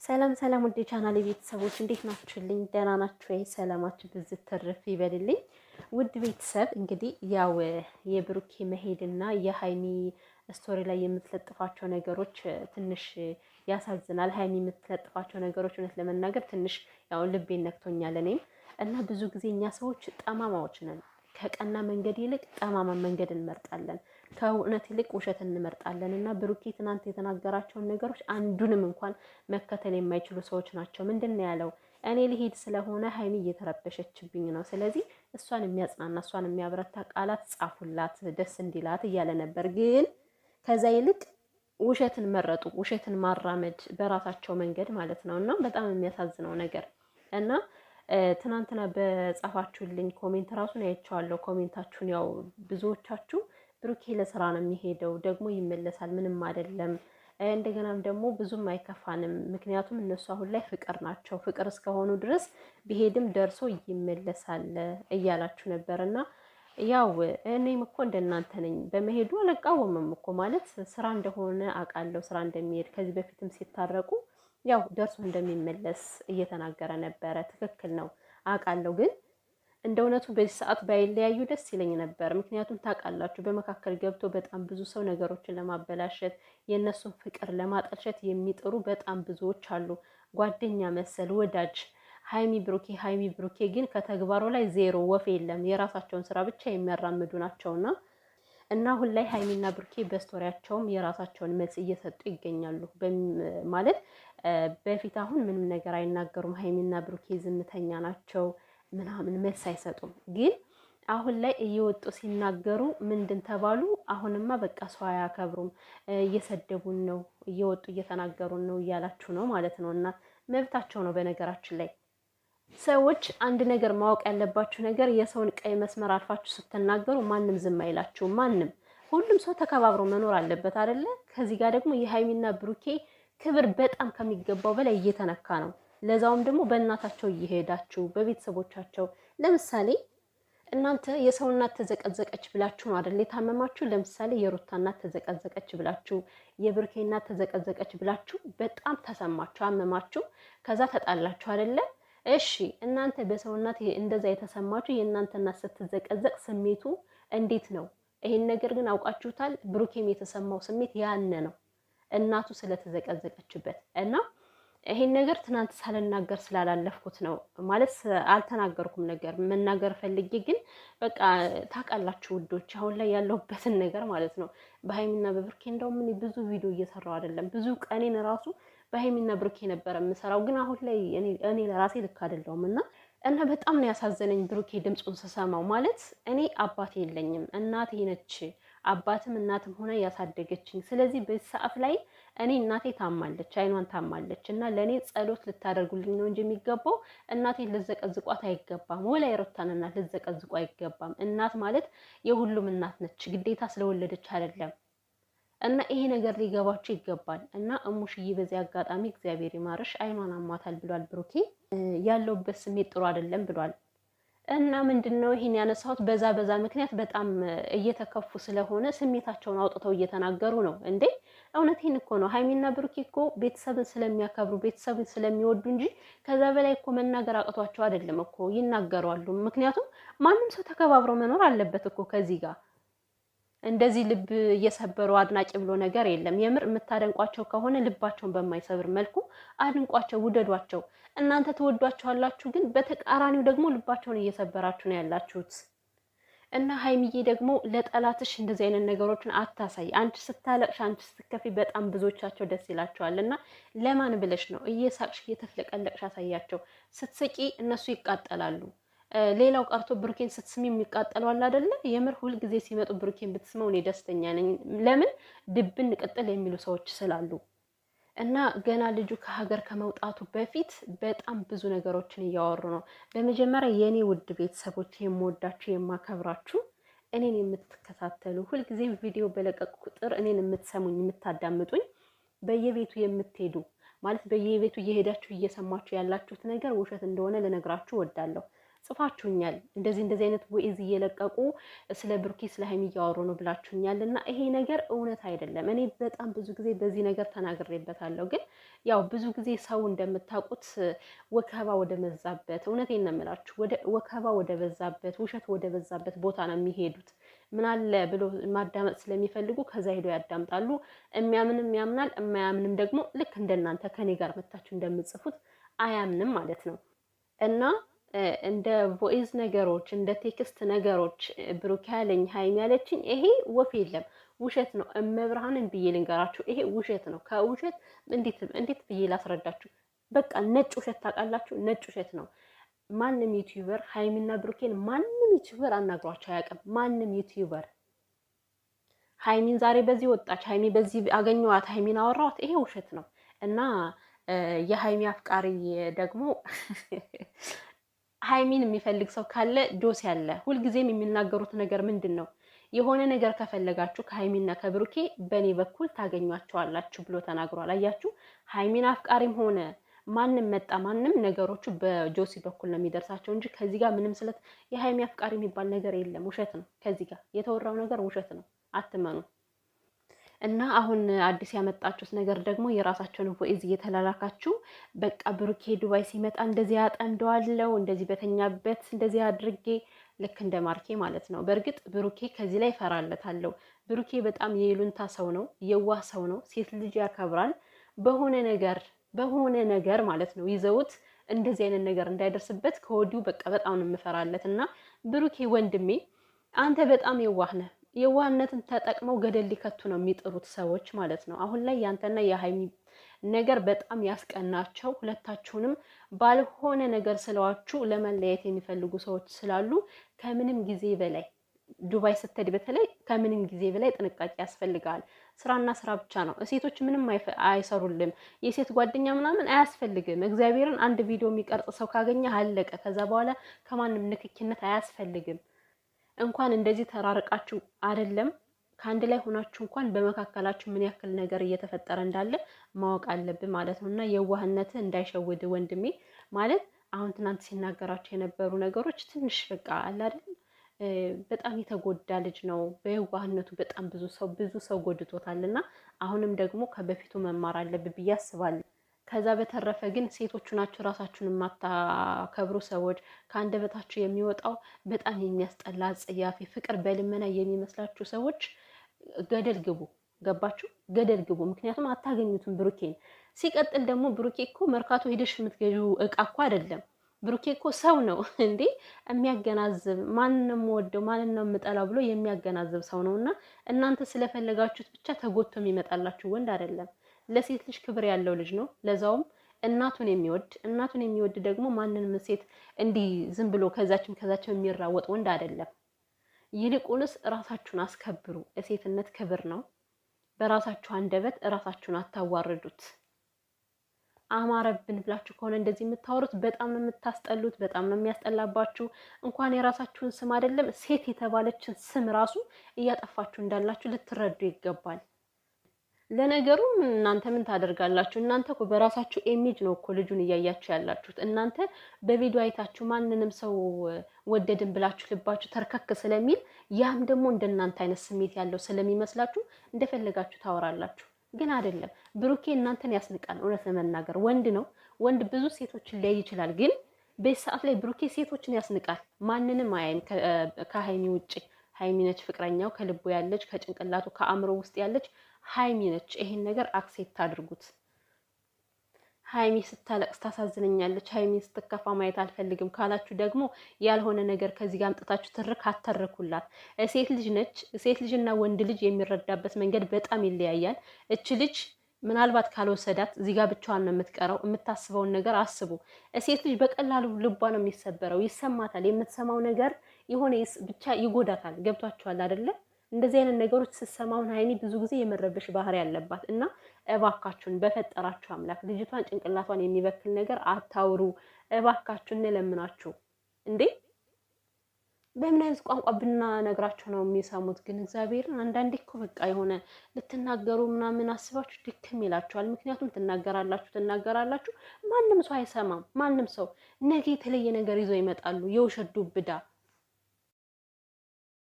ሰላም ሰላም ወደ ቻናሌ ቤተሰቦች እንዴት ናችሁልኝ? ደህና ናችሁ ወይ? ሰላማችሁ ብዝት ትርፍ ይበልልኝ። ውድ ቤተሰብ እንግዲህ ያው የብሩኬ መሄድና የሃይሚ ስቶሪ ላይ የምትለጥፋቸው ነገሮች ትንሽ ያሳዝናል። ሃይሚ የምትለጥፋቸው ነገሮች እውነት ለመናገር ትንሽ ያው ልቤን ነክቶኛል እኔም እና ብዙ ጊዜ እኛ ሰዎች ጠማማዎች ነን። ከቀና መንገድ ይልቅ ጠማማ መንገድ እንመርጣለን። ከእውነት ይልቅ ውሸት እንመርጣለን። እና ብሩኬ ትናንት የተናገራቸውን ነገሮች አንዱንም እንኳን መከተል የማይችሉ ሰዎች ናቸው። ምንድን ነው ያለው? እኔ ልሄድ ስለሆነ ሃይሚ እየተረበሸችብኝ ነው። ስለዚህ እሷን የሚያጽናና እሷን የሚያበረታ ቃላት ጻፉላት ደስ እንዲላት እያለ ነበር። ግን ከዛ ይልቅ ውሸትን መረጡ። ውሸትን ማራመድ በራሳቸው መንገድ ማለት ነው። እና በጣም የሚያሳዝነው ነገር እና ትናንትና በጻፋችሁልኝ ኮሜንት ራሱን አይቼዋለሁ። ኮሜንታችሁን ያው ብዙዎቻችሁ ብሩኬ ለስራ ነው የሚሄደው፣ ደግሞ ይመለሳል፣ ምንም አይደለም፣ እንደገናም ደግሞ ብዙም አይከፋንም፣ ምክንያቱም እነሱ አሁን ላይ ፍቅር ናቸው፣ ፍቅር እስከሆኑ ድረስ ቢሄድም ደርሶ ይመለሳል እያላችሁ ነበርና ያው እኔም እኮ እንደናንተ ነኝ። በመሄዱ አልቃወምም እኮ ማለት ስራ እንደሆነ አውቃለሁ፣ ስራ እንደሚሄድ ከዚህ በፊትም ሲታረቁ ያው ደርሶ እንደሚመለስ እየተናገረ ነበረ። ትክክል ነው አውቃለሁ። ግን እንደ እውነቱ በዚህ ሰዓት ባይለያዩ ደስ ይለኝ ነበር። ምክንያቱም ታውቃላችሁ በመካከል ገብቶ በጣም ብዙ ሰው ነገሮችን ለማበላሸት የእነሱን ፍቅር ለማጠልሸት የሚጥሩ በጣም ብዙዎች አሉ። ጓደኛ መሰል ወዳጅ ሀይሚ ብሩኬ ግን ከተግባሩ ላይ ዜሮ ወፍ የለም። የራሳቸውን ስራ ብቻ የሚያራምዱ ናቸውና እና አሁን ላይ ሀይሚና ብሩኬ በስቶሪያቸውም የራሳቸውን መልስ እየሰጡ ይገኛሉ። ማለት በፊት አሁን ምንም ነገር አይናገሩም። ሀይሚና ብሩኬ ዝምተኛ ናቸው ምናምን መልስ አይሰጡም። ግን አሁን ላይ እየወጡ ሲናገሩ ምንድን ተባሉ? አሁንማ በቃ ሰው አያከብሩም፣ እየሰደቡን ነው፣ እየወጡ እየተናገሩን ነው እያላችሁ ነው ማለት ነው። እና መብታቸው ነው። በነገራችን ላይ ሰዎች አንድ ነገር ማወቅ ያለባችሁ ነገር የሰውን ቀይ መስመር አልፋችሁ ስትናገሩ ማንም ዝም አይላችሁም። ማንም ሁሉም ሰው ተከባብሮ መኖር አለበት አይደለ? ከዚህ ጋር ደግሞ የሀይሚና ብሩኬ ክብር በጣም ከሚገባው በላይ እየተነካ ነው። ለዛውም ደግሞ በእናታቸው እየሄዳችሁ በቤተሰቦቻቸው። ለምሳሌ እናንተ የሰው እናት ተዘቀዘቀች ብላችሁ ነው አይደል የታመማችሁ? ለምሳሌ የሩታ እናት ተዘቀዘቀች ብላችሁ፣ የብሩኬ እናት ተዘቀዘቀች ብላችሁ በጣም ተሰማችሁ፣ አመማችሁ። ከዛ ተጣላችሁ አይደለ? እሺ እናንተ በሰው እናት እንደዛ የተሰማችሁ የእናንተ እናት ስትዘቀዘቅ ስሜቱ እንዴት ነው? ይሄን ነገር ግን አውቃችሁታል። ብሩኬም የተሰማው ስሜት ያነ ነው፣ እናቱ ስለተዘቀዘቀችበት እና ይሄን ነገር ትናንት ሳልናገር ስላላለፍኩት ነው ማለት አልተናገርኩም። ነገር መናገር ፈልጌ ግን በቃ ታውቃላችሁ ውዶች፣ አሁን ላይ ያለሁበትን ነገር ማለት ነው። በሀይሚና በብሩኬ እንደውም እኔ ብዙ ቪዲዮ እየሰራው አይደለም። ብዙ ቀኔን ራሱ በሀይሚና ብሩኬ ነበር የምሰራው። ግን አሁን ላይ እኔ ለራሴ ልክ አይደለሁም እና በጣም ነው ያሳዘነኝ ብሩኬ ድምፁን ስሰማው። ማለት እኔ አባቴ የለኝም፣ እናቴ ነች አባትም እናትም ሆነ ያሳደገችኝ። ስለዚህ በዚህ ሰዓት ላይ እኔ እናቴ ታማለች፣ አይኗን ታማለች እና ለእኔ ጸሎት ልታደርጉልኝ ነው እንጂ የሚገባው እናቴን ልዘቀዝቋት አይገባም። ወላይ ሩታን እናት ልዘቀዝቁ አይገባም። እናት ማለት የሁሉም እናት ነች፣ ግዴታ ስለወለደች አይደለም። እና ይሄ ነገር ሊገባችሁ ይገባል። እና እሙሽዬ በዚህ አጋጣሚ እግዚአብሔር ይማርሽ፣ አይኗን አሟታል ብሏል ብሩኬ። ያለውበት ስሜት ጥሩ አይደለም ብሏል። እና ምንድነው ይሄን ያነሳሁት? በዛ ምክንያት በጣም እየተከፉ ስለሆነ ስሜታቸውን አውጥተው እየተናገሩ ነው። እንዴ እውነቴን እኮ ነው። ሀይሚና ብሩኬ እኮ ቤተሰብን ስለሚያከብሩ ቤተሰብን ስለሚወዱ እንጂ ከዛ በላይ እኮ መናገር አቅቷቸው አይደለም እኮ ይናገራሉ። ምክንያቱም ማንም ሰው ተከባብሮ መኖር አለበት እኮ ከዚህ ጋር እንደዚህ ልብ እየሰበሩ አድናቂ ብሎ ነገር የለም። የምር የምታደንቋቸው ከሆነ ልባቸውን በማይሰብር መልኩ አድንቋቸው፣ ውደዷቸው። እናንተ ትወዷቸዋላችሁ፣ ግን በተቃራኒው ደግሞ ልባቸውን እየሰበራችሁ ነው ያላችሁት። እና ሀይሚዬ ደግሞ ለጠላትሽ እንደዚህ አይነት ነገሮችን አታሳይ። አንቺ ስታለቅሽ፣ አንቺ ስትከፊ በጣም ብዙዎቻቸው ደስ ይላቸዋል። እና ለማን ብለሽ ነው? እየሳቅሽ እየተፍለቀለቅሽ አሳያቸው። ስትስቂ እነሱ ይቃጠላሉ። ሌላው ቀርቶ ብሩኬን ስትስሚ የሚቃጠለው አለ አይደለ? የምር ሁል ጊዜ ሲመጡ ብሩኬን ብትስመው እኔ ደስተኛ ነኝ። ለምን ድብን ቅጥል የሚሉ ሰዎች ስላሉ እና ገና ልጁ ከሀገር ከመውጣቱ በፊት በጣም ብዙ ነገሮችን እያወሩ ነው። በመጀመሪያ የእኔ ውድ ቤተሰቦች፣ የምወዳችሁ የማከብራችሁ፣ እኔን የምትከታተሉ ሁልጊዜ ቪዲዮ በለቀቁ ቁጥር እኔን የምትሰሙኝ የምታዳምጡኝ፣ በየቤቱ የምትሄዱ ማለት በየቤቱ እየሄዳችሁ እየሰማችሁ ያላችሁት ነገር ውሸት እንደሆነ ልነግራችሁ ወዳለሁ። ጽፋችሁኛል። እንደዚህ አይነት ቮይስ እየለቀቁ ስለ ብሩኬ ስለ ሀይሚ እያወሩ ነው ብላችሁኛል። እና ይሄ ነገር እውነት አይደለም። እኔ በጣም ብዙ ጊዜ በዚህ ነገር ተናግሬበታለሁ። ግን ያው ብዙ ጊዜ ሰው እንደምታውቁት ወከባ ወደ መዛበት፣ እውነቴን ነው የምላችሁ፣ ወከባ ወደ በዛበት፣ ውሸት ወደ በዛበት ቦታ ነው የሚሄዱት። ምን አለ ብሎ ማዳመጥ ስለሚፈልጉ ከዛ ሄደው ያዳምጣሉ። የሚያምንም ያምናል፣ የማያምንም ደግሞ ልክ እንደናንተ ከኔ ጋር መታችሁ እንደምጽፉት አያምንም ማለት ነው እና እንደ ቮይስ ነገሮች እንደ ቴክስት ነገሮች ብሩክ ያለኝ ሀይሚ ያለችኝ ይሄ ወፍ የለም፣ ውሸት ነው። እመብርሃንን ብዬ ልንገራችሁ፣ ይሄ ውሸት ነው። ከውሸት እንዴት ብዬ ላስረዳችሁ? በቃ ነጭ ውሸት ታውቃላችሁ፣ ነጭ ውሸት ነው። ማንም ዩቲዩበር ሀይሚና ብሩኬን ማንም ዩቲዩበር አናግሯቸው አያውቅም። ማንም ዩቲዩበር ሀይሚን ዛሬ በዚህ ወጣች፣ ሀይሚ በዚህ አገኘዋት፣ ሀይሚን አወራዋት፣ ይሄ ውሸት ነው እና የሀይሚ አፍቃሪ ደግሞ ሀይሚን የሚፈልግ ሰው ካለ ጆስ ያለ ሁልጊዜም የሚናገሩት ነገር ምንድን ነው? የሆነ ነገር ከፈለጋችሁ ከሀይሚና ከብሩኬ በእኔ በኩል ታገኟቸዋላችሁ ብሎ ተናግሯል። አያችሁ፣ ሀይሚን አፍቃሪም ሆነ ማንም መጣ ማንም ነገሮቹ በጆሲ በኩል ነው የሚደርሳቸው እንጂ ከዚህ ጋር ምንም ስለት የሀይሚ አፍቃሪ የሚባል ነገር የለም። ውሸት ነው። ከዚህ ጋር የተወራው ነገር ውሸት ነው። አትመኑ። እና አሁን አዲስ ያመጣችሁት ነገር ደግሞ የራሳቸውን ቮይስ እየተላላካችሁ በቃ ብሩኬ ዱባይ ሲመጣ እንደዚህ ያጠንደዋለው፣ እንደዚህ በተኛበት እንደዚህ አድርጌ፣ ልክ እንደ ማርኬ ማለት ነው። በእርግጥ ብሩኬ ከዚህ ላይ ፈራለታለሁ። ብሩኬ በጣም የይሉንታ ሰው ነው፣ የዋህ ሰው ነው፣ ሴት ልጅ ያከብራል። በሆነ ነገር ማለት ነው ይዘውት እንደዚህ አይነት ነገር እንዳይደርስበት ከወዲሁ በቃ በጣም ነው የምፈራለት። እና ብሩኬ ወንድሜ አንተ በጣም የዋህ ነህ። የዋህነትን ተጠቅመው ገደል ሊከቱ ነው የሚጥሩት ሰዎች ማለት ነው። አሁን ላይ ያንተና የሀይሚ ነገር በጣም ያስቀናቸው፣ ሁለታችሁንም ባልሆነ ነገር ስለዋችሁ ለመለየት የሚፈልጉ ሰዎች ስላሉ ከምንም ጊዜ በላይ ዱባይ ስትሄድ በተለይ ከምንም ጊዜ በላይ ጥንቃቄ ያስፈልጋል። ስራና ስራ ብቻ ነው። ሴቶች ምንም አይሰሩልም። የሴት ጓደኛ ምናምን አያስፈልግም። እግዚአብሔርን አንድ ቪዲዮ የሚቀርጽ ሰው ካገኘ አለቀ። ከዛ በኋላ ከማንም ንክኪነት አያስፈልግም። እንኳን እንደዚህ ተራርቃችሁ አይደለም ከአንድ ላይ ሆናችሁ እንኳን በመካከላችሁ ምን ያክል ነገር እየተፈጠረ እንዳለ ማወቅ አለብን ማለት ነው። እና የዋህነት እንዳይሸውድ ወንድሜ ማለት አሁን ትናንት ሲናገራቸው የነበሩ ነገሮች ትንሽ በቃ አለ አይደል፣ በጣም የተጎዳ ልጅ ነው። በየዋህነቱ በጣም ብዙ ሰው ጎድቶታል። እና አሁንም ደግሞ ከበፊቱ መማር አለብን ብዬ አስባለሁ። ከዛ በተረፈ ግን ሴቶቹ ናቸው ራሳችሁን የማታከብሩ ሰዎች። ከአንደበታችሁ የሚወጣው በጣም የሚያስጠላ ጸያፊ ፍቅር በልመና የሚመስላችሁ ሰዎች ገደል ግቡ። ገባችሁ? ገደል ግቡ። ምክንያቱም አታገኙትም ብሩኬን። ሲቀጥል ደግሞ ብሩኬ እኮ መርካቶ ሄደሽ የምትገዢው እቃ እኮ አይደለም። ብሩኬ እኮ ሰው ነው እንዴ! የሚያገናዝብ ማንን ነው የምወደው ማንን ነው የምጠላው ብሎ የሚያገናዝብ ሰው ነው። እና እናንተ ስለፈለጋችሁት ብቻ ተጎድቶ የሚመጣላችሁ ወንድ አይደለም። ለሴት ልጅ ክብር ያለው ልጅ ነው። ለዛውም እናቱን የሚወድ ደግሞ ማንንም ሴት እንዲህ ዝም ብሎ ከዛችም የሚራወጥ ወንድ አይደለም። ይልቁንስ ራሳችሁን አስከብሩ። ሴትነት ክብር ነው። በራሳችሁ አንደበት ራሳችሁን አታዋርዱት። አማረብን ብላችሁ ከሆነ እንደዚህ የምታወሩት በጣም ነው የምታስጠሉት፣ በጣም ነው የሚያስጠላባችሁ። እንኳን የራሳችሁን ስም አይደለም ሴት የተባለችን ስም ራሱ እያጠፋችሁ እንዳላችሁ ልትረዱ ይገባል። ለነገሩ እናንተ ምን ታደርጋላችሁ? እናንተ እኮ በራሳችሁ ኢሜጅ ነው እኮ ልጁን እያያችሁ ያላችሁት። እናንተ በቪዲዮ አይታችሁ ማንንም ሰው ወደድን ብላችሁ ልባችሁ ተርከክ ስለሚል ያም ደግሞ እንደናንተ አይነት ስሜት ያለው ስለሚመስላችሁ እንደፈለጋችሁ ታወራላችሁ። ግን አይደለም። ብሩኬ እናንተን ያስንቃል። እውነት ለመናገር ወንድ ነው። ወንድ ብዙ ሴቶችን ሊያይ ይችላል። ግን በዚህ ሰዓት ላይ ብሩኬ ሴቶችን ያስንቃል። ማንንም አያይም ከሀይሚ ውጭ። ሀይሚ ነች ፍቅረኛው፣ ከልቡ ያለች፣ ከጭንቅላቱ ከአእምሮ ውስጥ ያለች ሀይሚ ነች። ይሄን ነገር አክሴፕት አድርጉት። ሀይሚ ስታለቅስ ታሳዝነኛለች፣ ሀይሚ ስትከፋ ማየት አልፈልግም ካላችሁ ደግሞ ያልሆነ ነገር ከዚህ ጋር አምጥታችሁ ትርክ አተርኩላት። ሴት ልጅ ነች። ሴት ልጅና ወንድ ልጅ የሚረዳበት መንገድ በጣም ይለያያል። እች ልጅ ምናልባት ካልወሰዳት እዚህ ጋር ብቻዋን ነው የምትቀረው። የምታስበውን ነገር አስቡ። ሴት ልጅ በቀላሉ ልቧ ነው የሚሰበረው፣ ይሰማታል። የምትሰማው ነገር የሆነ ብቻ ይጎዳታል። ገብቷችኋል አይደለ? እንደዚህ አይነት ነገሮች ስትሰማውን ሀይሚ ብዙ ጊዜ የመረበሽ ባህሪ ያለባት እና እባካችሁን በፈጠራችሁ አምላክ ልጅቷን ጭንቅላቷን የሚበክል ነገር አታውሩ። እባካችሁን እንለምናችሁ። እንዴ በምን አይነት ቋንቋ ብናነግራቸው ነው የሚሰሙት? ግን እግዚአብሔርን አንዳንዴ እኮ በቃ የሆነ ልትናገሩ ምናምን አስባችሁ ድክም ይላችኋል። ምክንያቱም ትናገራላችሁ፣ ማንም ሰው አይሰማም። ማንም ሰው ነገ የተለየ ነገር ይዘው ይመጣሉ። የውሸት ዱብዳ